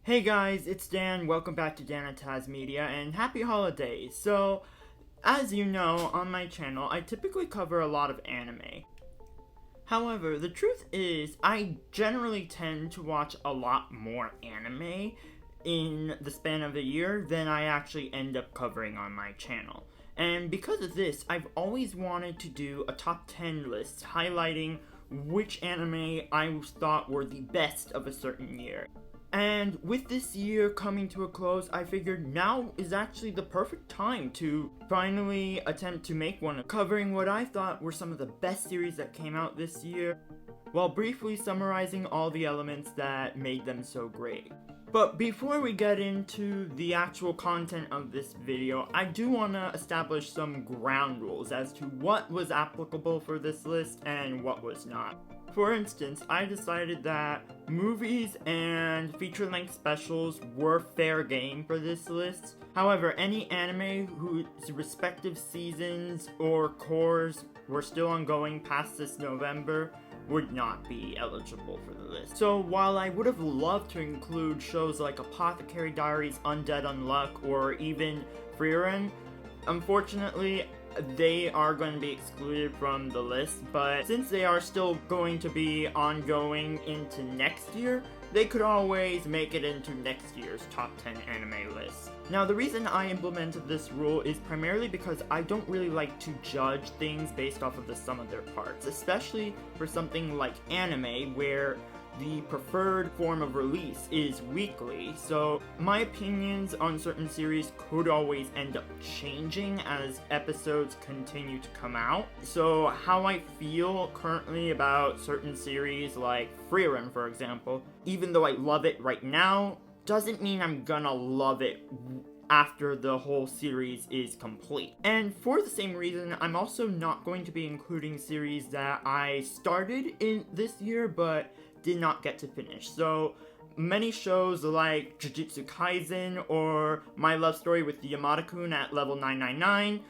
Hey guys, it's Dan, welcome back to Danotaz Media, and happy holidays! So, as you know, on my channel, I typically cover a lot of anime. However, the truth is, I generally tend to watch a lot more anime in the span of a year than I actually end up covering on my channel. And because of this, I've always wanted to do a top 10 list highlighting which anime I thought were the best of a certain year. And with this year coming to a close, I figured now is actually the perfect time to finally attempt to make one covering what I thought were some of the best series that came out this year, while briefly summarizing all the elements that made them so great. But before we get into the actual content of this video, I do want to establish some ground rules as to what was applicable for this list and what was not. For instance, I decided that movies and feature-length specials were fair game for this list. However, any anime whose respective seasons or cores were still ongoing past this November would not be eligible for the list. So while I would have loved to include shows like Apothecary Diaries, Undead Unluck, or even Frieren, unfortunately, they are going to be excluded from the list, but since they are still going to be ongoing into next year, they could always make it into next year's top 10 anime list. Now, the reason I implemented this rule is primarily because I don't really like to judge things based off of the sum of their parts, especially for something like anime where the preferred form of release is weekly, so my opinions on certain series could always end up changing as episodes continue to come out. So how I feel currently about certain series like Frieren, for example, even though I love it right now, doesn't mean I'm gonna love it after the whole series is complete. And for the same reason, I'm also not going to be including series that I started in this year but did not get to finish. So many shows like Jujutsu Kaisen or My Love Story with Yamada-kun at level 999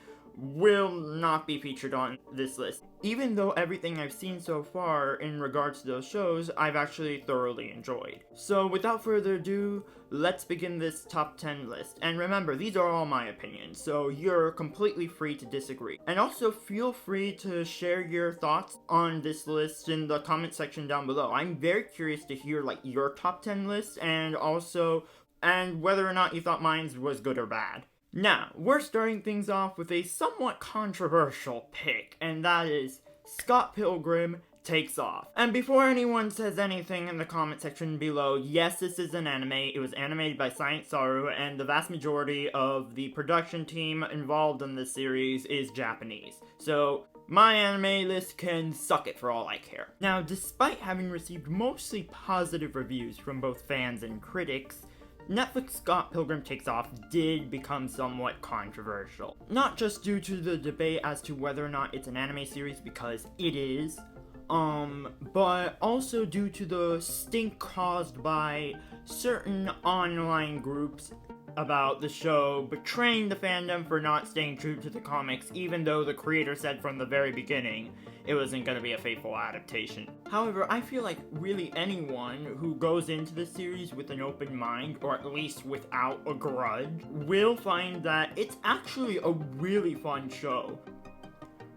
will not be featured on this list. Even though everything I've seen so far in regards to those shows, I've actually thoroughly enjoyed. So without further ado, let's begin this top 10 list. And remember, these are all my opinions, so you're completely free to disagree. And also feel free to share your thoughts on this list in the comment section down below. I'm very curious to hear your top 10 list and whether or not you thought mine was good or bad. Now, we're starting things off with a somewhat controversial pick, and that is Scott Pilgrim Takes Off. And before anyone says anything in the comment section below, yes, this is an anime. It was animated by Science Saru, and the vast majority of the production team involved in this series is Japanese. So my anime list can suck it for all I care. Now, despite having received mostly positive reviews from both fans and critics, Netflix Scott Pilgrim Takes Off did become somewhat controversial. Not just due to the debate as to whether or not it's an anime series, because it is, but also due to the stink caused by certain online groups about the show betraying the fandom for not staying true to the comics, even though the creator said from the very beginning it wasn't going to be a faithful adaptation. However, I feel like really anyone who goes into the series with an open mind, or at least without a grudge, will find that it's actually a really fun show.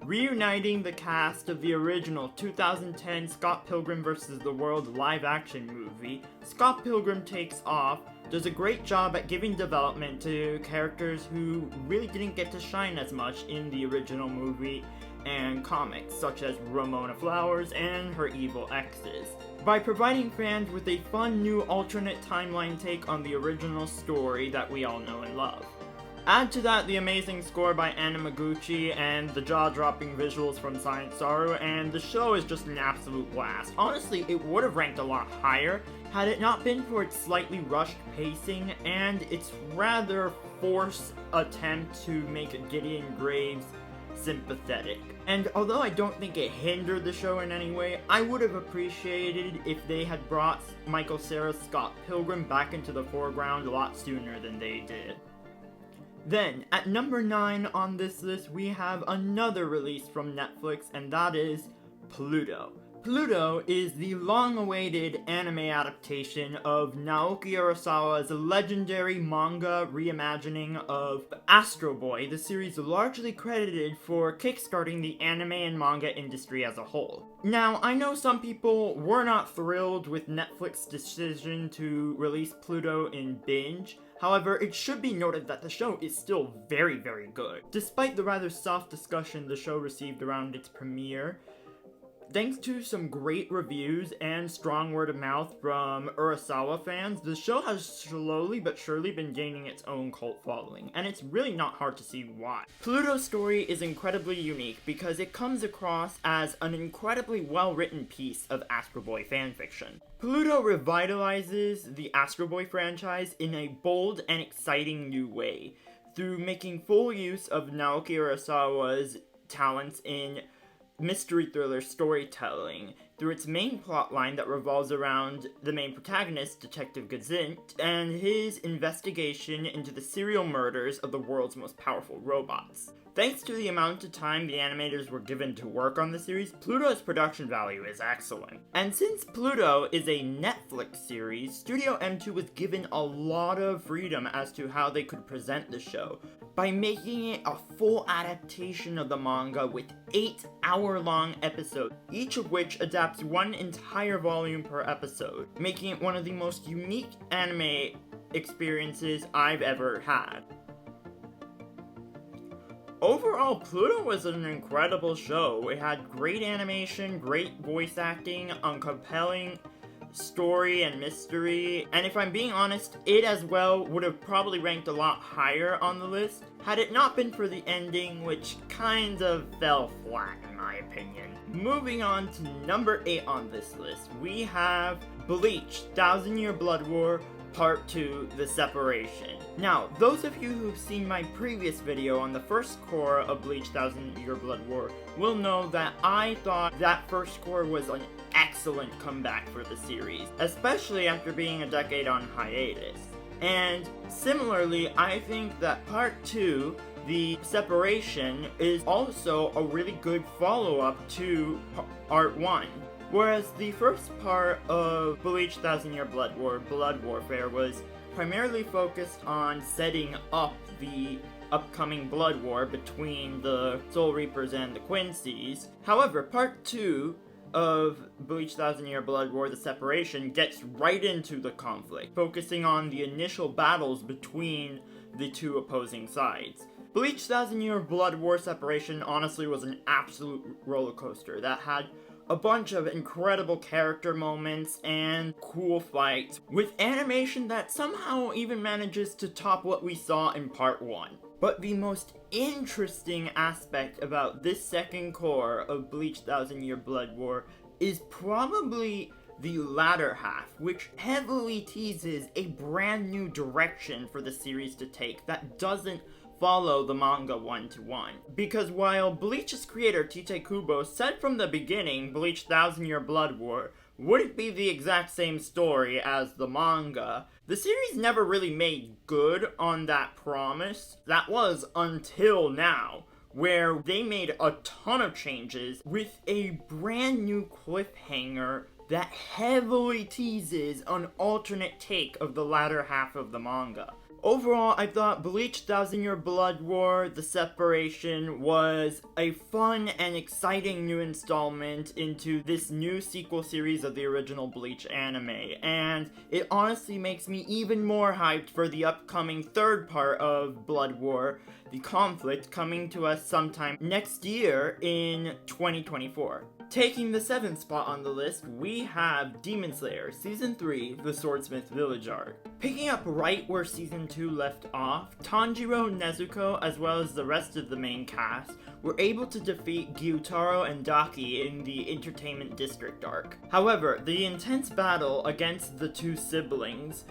Reuniting the cast of the original 2010 Scott Pilgrim vs. the World live-action movie, Scott Pilgrim Takes Off does a great job at giving development to characters who really didn't get to shine as much in the original movie and comics, such as Ramona Flowers and her evil exes, by providing fans with a fun new alternate timeline take on the original story that we all know and love. Add to that the amazing score by Anna Maguchi and the jaw-dropping visuals from Science Saru, and the show is just an absolute blast. Honestly, it would have ranked a lot higher had it not been for its slightly rushed pacing and its rather forced attempt to make Gideon Graves sympathetic. And although I don't think it hindered the show in any way, I would have appreciated if they had brought Michael Cera's Scott Pilgrim back into the foreground a lot sooner than they did. Then, at number 9 on this list, we have another release from Netflix, and that is Pluto. Pluto is the long-awaited anime adaptation of Naoki Urasawa's legendary manga reimagining of Astro Boy, the series largely credited for kickstarting the anime and manga industry as a whole. Now, I know some people were not thrilled with Netflix's decision to release Pluto in binge. However, it should be noted that the show is still very, very good. Despite the rather soft discussion the show received around its premiere, thanks to some great reviews and strong word of mouth from Urasawa fans, the show has slowly but surely been gaining its own cult following, and it's really not hard to see why. Pluto's story is incredibly unique because it comes across as an incredibly well-written piece of Astro Boy fanfiction. Pluto revitalizes the Astro Boy franchise in a bold and exciting new way, through making full use of Naoki Urasawa's talents in mystery thriller storytelling through its main plotline that revolves around the main protagonist, Detective Gazint, and his investigation into the serial murders of the world's most powerful robots. Thanks to the amount of time the animators were given to work on the series, Pluto's production value is excellent. And since Pluto is a Netflix series, Studio M2 was given a lot of freedom as to how they could present the show, by making it a full adaptation of the manga with 8-hour-long episodes, each of which adapts one entire volume per episode, making it one of the most unique anime experiences I've ever had. Overall, Pluto was an incredible show. It had great animation, great voice acting, a compelling story and mystery, and if I'm being honest, it as well would have probably ranked a lot higher on the list had it not been for the ending, which kind of fell flat in my opinion. Moving on to number 8 on this list, we have Bleach, 1000-Year Blood War, Part 2, The Separation. Now, those of you who've seen my previous video on the first core of Bleach 1000-Year Blood War will know that I thought that first core was an excellent comeback for the series, especially after being a decade on hiatus. And similarly, I think that Part 2, The Separation, is also a really good follow-up to Part 1. Whereas the first part of Bleach 1000-Year Blood War, Blood Warfare, was primarily focused on setting up the upcoming blood war between the Soul Reapers and the Quincy's. However, Part 2 of Bleach 1000-Year Blood War, The Separation, gets right into the conflict, focusing on the initial battles between the two opposing sides. Bleach 1000-Year Blood War Separation honestly was an absolute roller coaster that had a bunch of incredible character moments and cool fights, with animation that somehow even manages to top what we saw in Part 1. But the most interesting aspect about this second core of Bleach 1000-Year Blood War is probably the latter half, which heavily teases a brand new direction for the series to take that doesn't follow the manga one-to-one. Because while Bleach's creator Tite Kubo said from the beginning Bleach 1000-Year Blood War wouldn't be the exact same story as the manga, the series never really made good on that promise. That was until now, where they made a ton of changes with a brand new cliffhanger that heavily teases an alternate take of the latter half of the manga. Overall, I thought Bleach 1000-Year Blood War, The Separation was a fun and exciting new installment into this new sequel series of the original Bleach anime, and it honestly makes me even more hyped for the upcoming third part of Blood War, The Conflict, coming to us sometime next year in 2024. Taking the 7th spot on the list, we have Demon Slayer Season 3, The Swordsmith Village arc. Picking up right where Season 2 left off, Tanjiro, Nezuko, as well as the rest of the main cast, were able to defeat Gyutaro and Daki in the Entertainment District arc. However, the intense battle against the two siblings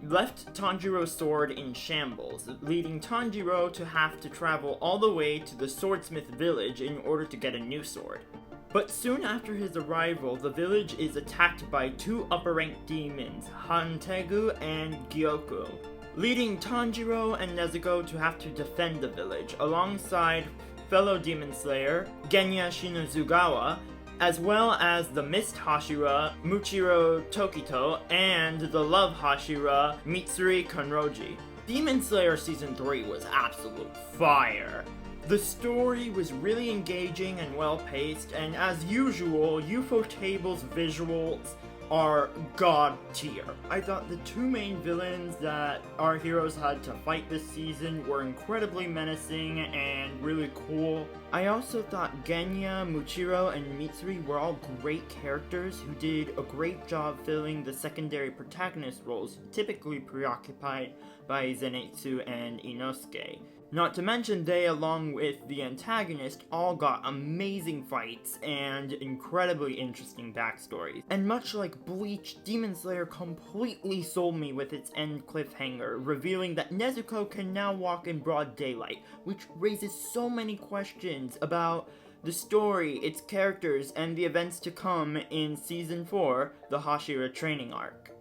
left Tanjiro's sword in shambles, leading Tanjiro to have to travel all the way to the Swordsmith village in order to get a new sword. But soon after his arrival, the village is attacked by two upper-ranked demons, Hantegu and Gyoko, leading Tanjiro and Nezuko to have to defend the village, alongside fellow Demon Slayer, Genya Shinozugawa, as well as the Mist Hashira, Muchiro Tokito, and the Love Hashira, Mitsuri Kanroji. Demon Slayer Season 3 was absolute fire. The story was really engaging and well-paced, and as usual, Ufotable's visuals are god tier. I thought the two main villains that our heroes had to fight this season were incredibly menacing and really cool. I also thought Genya, Muchiro, and Mitsuri were all great characters who did a great job filling the secondary protagonist roles typically preoccupied by Zenitsu and Inosuke. Not to mention, they, along with the antagonist, all got amazing fights and incredibly interesting backstories. And much like Bleach, Demon Slayer completely sold me with its end cliffhanger, revealing that Nezuko can now walk in broad daylight, which raises so many questions about the story, its characters, and the events to come in Season 4, the Hashira training arc.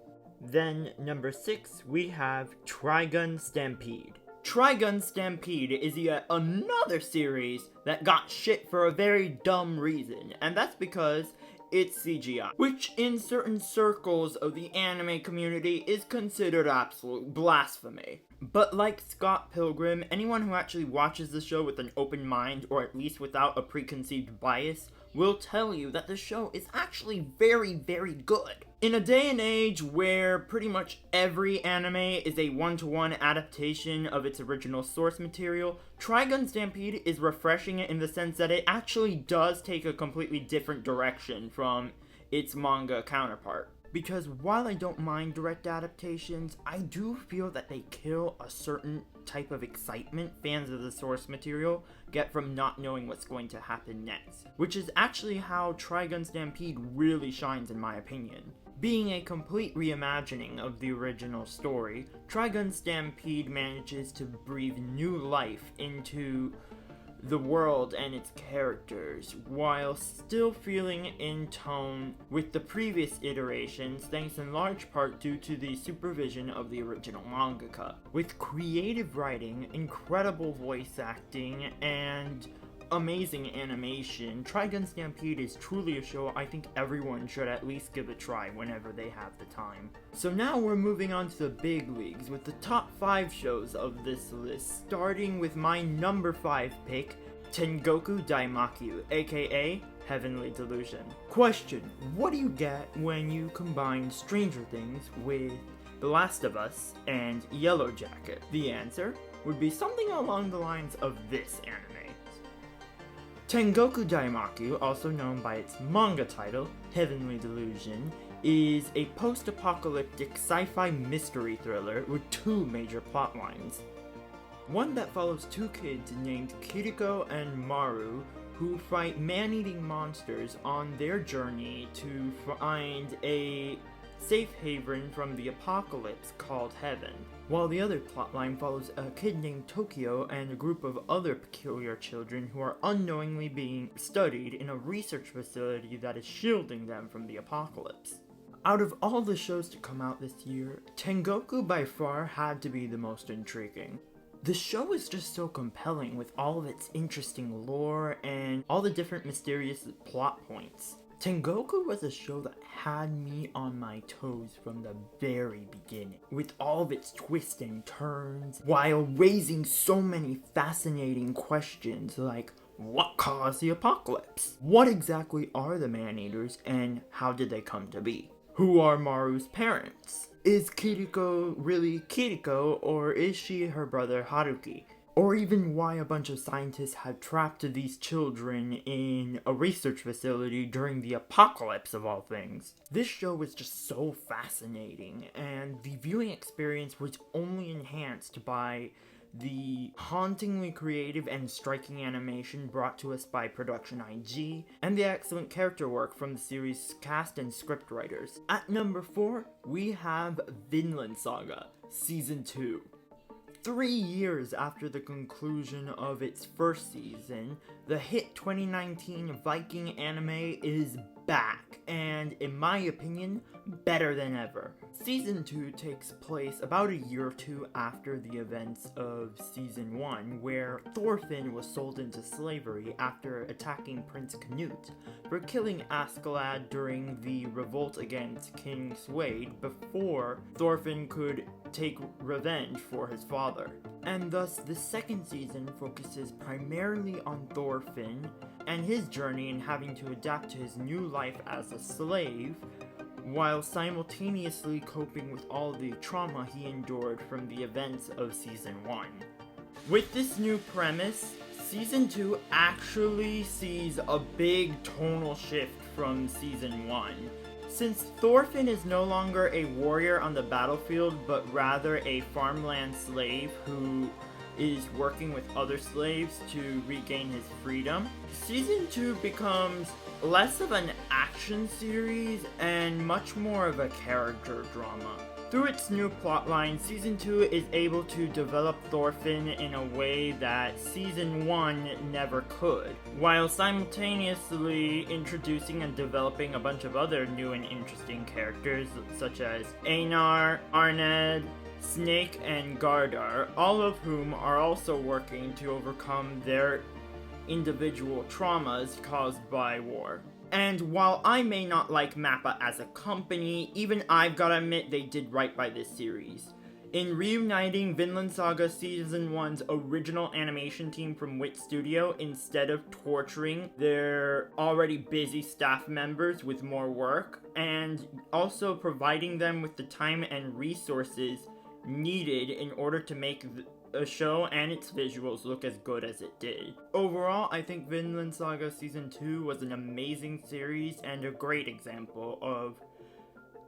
Then, number 6, we have Trigun Stampede. Trigun Stampede is yet another series that got shit for a very dumb reason, and that's because it's CGI, which in certain circles of the anime community is considered absolute blasphemy. But like Scott Pilgrim, anyone who actually watches the show with an open mind, or at least without a preconceived bias, will tell you that the show is actually very, very good. In a day and age where pretty much every anime is a one-to-one adaptation of its original source material, Trigun Stampede is refreshing in the sense that it actually does take a completely different direction from its manga counterpart. Because while I don't mind direct adaptations, I do feel that they kill a certain type of excitement fans of the source material get from not knowing what's going to happen next. Which is actually how Trigun Stampede really shines in my opinion. Being a complete reimagining of the original story, Trigun Stampede manages to breathe new life into the world and its characters, while still feeling in tone with the previous iterations, thanks in large part due to the supervision of the original mangaka. With creative writing, incredible voice acting, and amazing animation, Trigun Stampede is truly a show I think everyone should at least give a try whenever they have the time. So now we're moving on to the big leagues with the top 5 shows of this list, starting with my number 5 pick, Tengoku Daimakyu, aka Heavenly Delusion. Question: what do you get when you combine Stranger Things with The Last of Us and Yellow Jacket? The answer would be something along the lines of this anime. Tengoku Daimakyu, also known by its manga title, Heavenly Delusion, is a post-apocalyptic sci-fi mystery thriller with 2 major plot lines. One that follows 2 kids named Kiriko and Maru, who fight man-eating monsters on their journey to find a safe haven from the apocalypse called Heaven. While the other plotline follows a kid named Tokyo and a group of other peculiar children who are unknowingly being studied in a research facility that is shielding them from the apocalypse. Out of all the shows to come out this year, Tengoku by far had to be the most intriguing. The show is just so compelling with all of its interesting lore and all the different mysterious plot points. Tengoku was a show that had me on my toes from the very beginning, with all of its twists and turns, while raising so many fascinating questions like, what caused the apocalypse? What exactly are the man-eaters, and how did they come to be? Who are Maru's parents? Is Kiriko really Kiriko, or is she her brother Haruki? Or even why a bunch of scientists had trapped these children in a research facility during the apocalypse of all things. This show was just so fascinating, and the viewing experience was only enhanced by the hauntingly creative and striking animation brought to us by Production IG, and the excellent character work from the series' cast and scriptwriters. At number 4, we have Vinland Saga, Season 2. 3 years after the conclusion of its first season, the hit 2019 Viking anime is back, and in my opinion, better than ever. Season 2 takes place about a year or two after the events of Season 1, where Thorfinn was sold into slavery after attacking Prince Canute for killing Askeladd during the revolt against King Swade before Thorfinn could take revenge for his father. And thus, the second season focuses primarily on Thorfinn and his journey in having to adapt to his new life as a slave, while simultaneously coping with all the trauma he endured from the events of Season 1. With this new premise, Season 2 actually sees a big tonal shift from Season 1. Since Thorfinn is no longer a warrior on the battlefield, but rather a farmland slave who is working with other slaves to regain his freedom, Season 2 becomes less of an action series and much more of a character drama. Through its new plotline, Season 2 is able to develop Thorfinn in a way that Season 1 never could, while simultaneously introducing and developing a bunch of other new and interesting characters such as Einar, Arned, Snake, and Gardar, all of whom are also working to overcome their individual traumas caused by war. And while I may not like MAPPA as a company, even I've gotta admit they did right by this series. In reuniting Vinland Saga Season 1's original animation team from Wit Studio instead of torturing their already busy staff members with more work, and also providing them with the time and resources needed in order to make a show and its visuals look as good as it did. Overall, I think Vinland Saga Season 2 was an amazing series and a great example of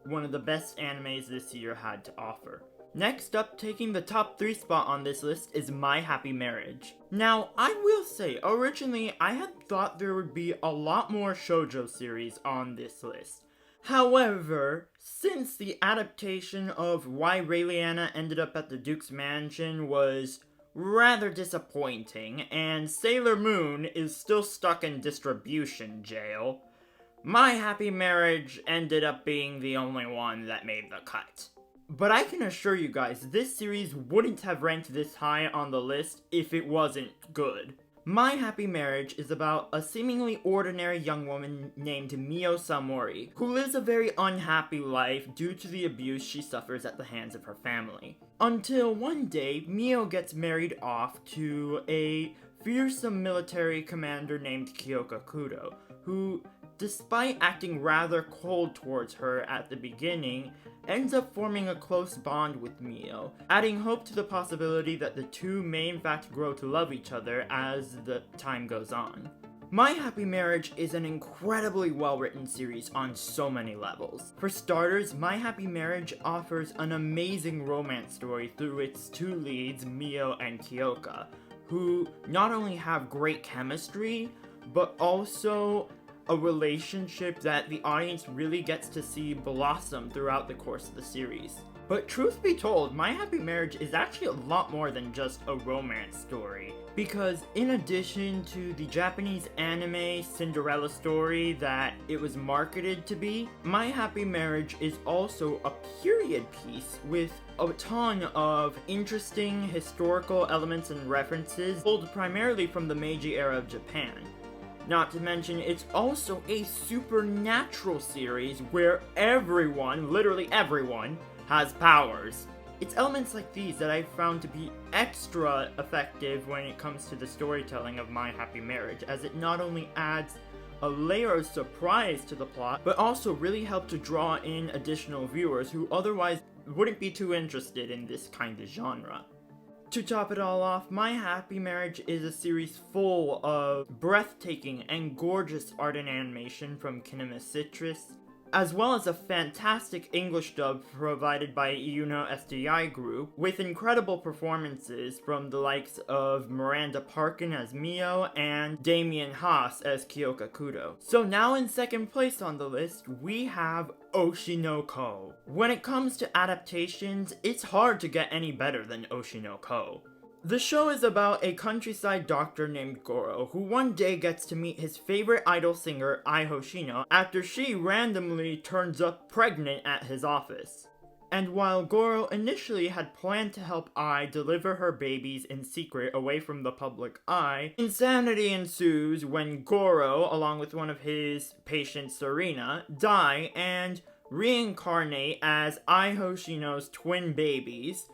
one of the best animes this year had to offer. Next up, taking the top 3 spot on this list is My Happy Marriage. Now, I will say, originally I had thought there would be a lot more shoujo series on this list. However, since the adaptation of Why Raeliana Ended Up at the Duke's Mansion was rather disappointing, and Sailor Moon is still stuck in distribution jail, My Happy Marriage ended up being the only one that made the cut. But I can assure you guys, this series wouldn't have ranked this high on the list if it wasn't good. My Happy Marriage is about a seemingly ordinary young woman named Mio Samori, who lives a very unhappy life due to the abuse she suffers at the hands of her family. Until one day, Mio gets married off to a fearsome military commander named Kyoka Kudo, who, despite acting rather cold towards her at the beginning, ends up forming a close bond with Mio, adding hope to the possibility that the two may in fact grow to love each other as the time goes on. My Happy Marriage is an incredibly well-written series on so many levels. For starters, My Happy Marriage offers an amazing romance story through its two leads, Mio and Kyoka, who not only have great chemistry, but also a relationship that the audience really gets to see blossom throughout the course of the series. But truth be told, My Happy Marriage is actually a lot more than just a romance story, because in addition to the Japanese anime Cinderella story that it was marketed to be, My Happy Marriage is also a period piece with a ton of interesting historical elements and references pulled primarily from the Meiji era of Japan. Not to mention, it's also a supernatural series where everyone, literally everyone, has powers. It's elements like these that I found to be extra effective when it comes to the storytelling of My Happy Marriage, as it not only adds a layer of surprise to the plot, but also really helped to draw in additional viewers who otherwise wouldn't be too interested in this kind of genre. To top it all off, My Happy Marriage is a series full of breathtaking and gorgeous art and animation from Kinema Citrus, as well as a fantastic English dub provided by Yuno SDI Group, with incredible performances from the likes of Miranda Parkin as Mio and Damien Haas as Kyoka Kudo. So now in second place on the list, we have Oshi no Ko. When it comes to adaptations, it's hard to get any better than Oshi no Ko. The show is about a countryside doctor named Goro, who one day gets to meet his favorite idol singer, Ai Hoshino, after she randomly turns up pregnant at his office. And while Goro initially had planned to help Ai deliver her babies in secret away from the public eye, insanity ensues when Goro, along with one of his patients, Serena, die and reincarnate as Ai Hoshino's twin babies,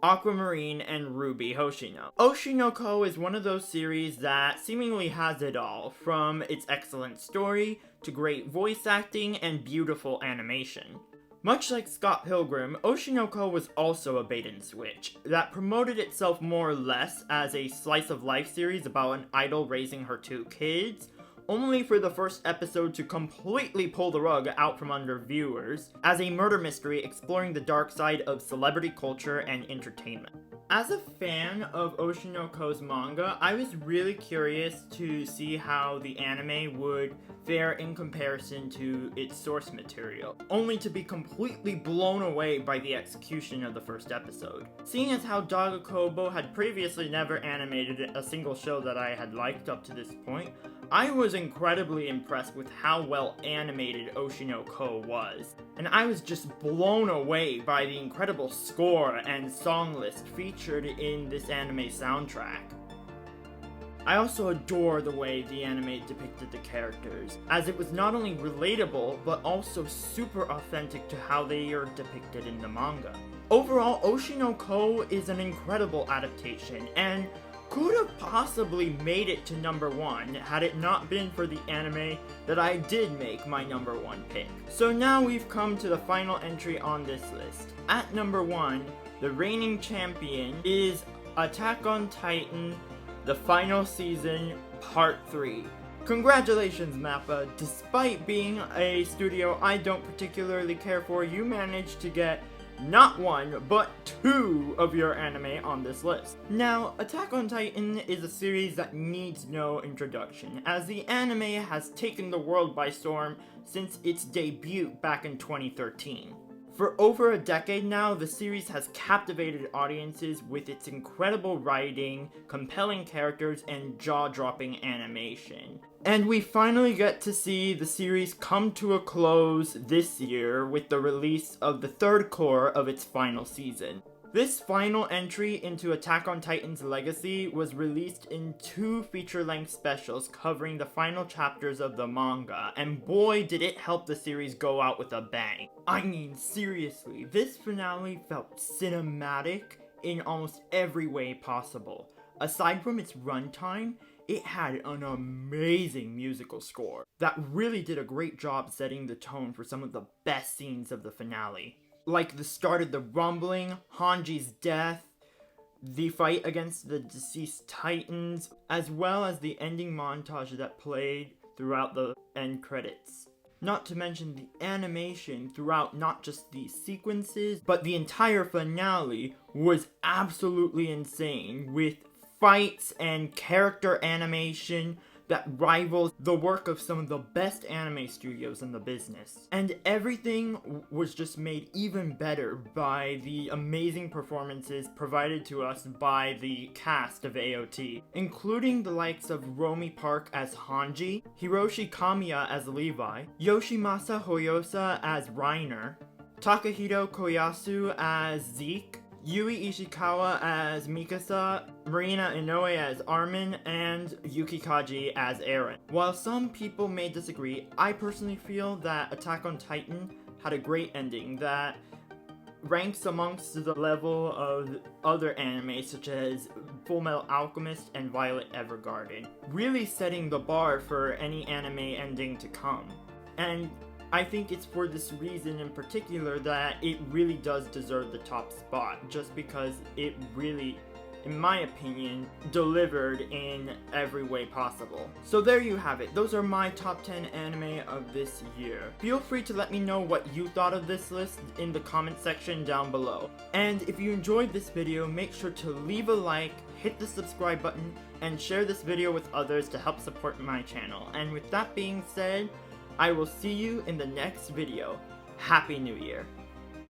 Aquamarine and Ruby Hoshino. Oshi no Ko is one of those series that seemingly has it all, from its excellent story to great voice acting and beautiful animation. Much like Scott Pilgrim, Oshi no Ko was also a bait and switch that promoted itself more or less as a slice of life series about an idol raising her 2 kids, only for the first episode to completely pull the rug out from under viewers, as a murder mystery exploring the dark side of celebrity culture and entertainment. As a fan of Oshi no Ko's manga, I was really curious to see how the anime would fare in comparison to its source material, only to be completely blown away by the execution of the first episode. Seeing as how Daga Kobo had previously never animated a single show that I had liked up to this point, I was incredibly impressed with how well animated Oshi no Ko was, and I was just blown away by the incredible score and song list featured in this anime soundtrack. I also adore the way the anime depicted the characters, as it was not only relatable, but also super authentic to how they are depicted in the manga. Overall, Oshi no Ko is an incredible adaptation, and could have possibly made it to number 1 had it not been for the anime that I did make my number 1 pick. So now we've come to the final entry on this list. At number 1, the reigning champion is Attack on Titan, the final season, part 3. Congratulations, Mappa. Despite being a studio I don't particularly care for, you managed to get not 1, but 2 of your anime on this list. Now, Attack on Titan is a series that needs no introduction, as the anime has taken the world by storm since its debut back in 2013. For over a decade now, the series has captivated audiences with its incredible writing, compelling characters, and jaw-dropping animation. And we finally get to see the series come to a close this year with the release of the 3rd core of its final season. This final entry into Attack on Titan's legacy was released in 2 feature-length specials covering the final chapters of the manga, and boy did it help the series go out with a bang. I mean, seriously, this finale felt cinematic in almost every way possible. Aside from its runtime, it had an amazing musical score that really did a great job setting the tone for some of the best scenes of the finale. Like the start of the rumbling, Hanji's death, the fight against the deceased titans, as well as the ending montage that played throughout the end credits. Not to mention the animation throughout not just these sequences, but the entire finale was absolutely insane, with fights and character animation that rivals the work of some of the best anime studios in the business. And everything was just made even better by the amazing performances provided to us by the cast of AOT, including the likes of Romy Park as Hanji, Hiroshi Kamiya as Levi, Yoshimasa Hoyosa as Reiner, Takahito Koyasu as Zeke, Yui Ishikawa as Mikasa, Marina Inoue as Armin, and Yuki Kaji as Eren. While some people may disagree, I personally feel that Attack on Titan had a great ending that ranks amongst the level of other anime such as Fullmetal Alchemist and Violet Evergarden, really setting the bar for any anime ending to come. And I think it's for this reason in particular that it really does deserve the top spot, just because it really, in my opinion, delivered in every way possible. So there you have it. Those are my top 10 anime of this year. Feel free to let me know what you thought of this list in the comment section down below. And if you enjoyed this video, make sure to leave a like, hit the subscribe button, and share this video with others to help support my channel. And with that being said, I will see you in the next video. Happy New Year!